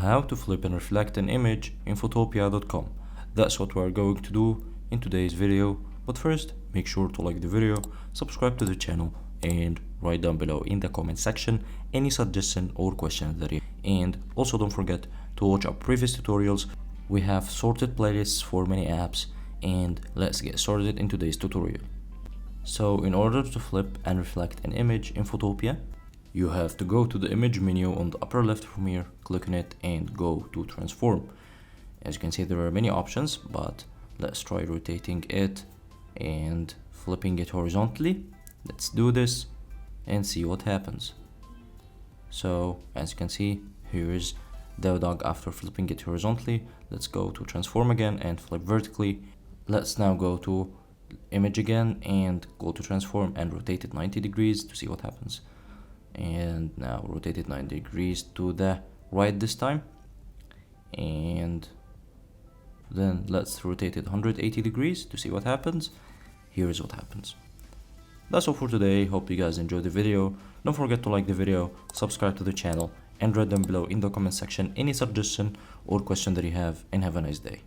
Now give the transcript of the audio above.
how to flip and reflect an image in Photopea.com. That's what we're going to do in today's video. But first, make sure to like the video, subscribe to the channel, and write down below in the comment section any suggestion or question that you have. And also don't forget to watch our previous tutorials. We have sorted playlists for many apps, and let's get started in today's tutorial. So in order to flip and reflect an image in Photopea, you have to go to the image menu on the upper left from here, click on it and go to transform. As you can see, there are many options, but let's try rotating it and flipping it horizontally. Let's do this and see what happens. So as you can see, here is the dog after flipping it horizontally. Let's go to transform again and flip vertically. Let's now go to image again and go to transform and rotate it 90 degrees to see what happens. And now rotate it 90 degrees to the right this time, and then let's rotate it 180 degrees to see what happens. Here is what happens. That's all for today. Hope you guys enjoyed the video. Don't forget to like the video, subscribe to the channel, and write down below in the comment section any suggestion or question that you have, and have a nice day.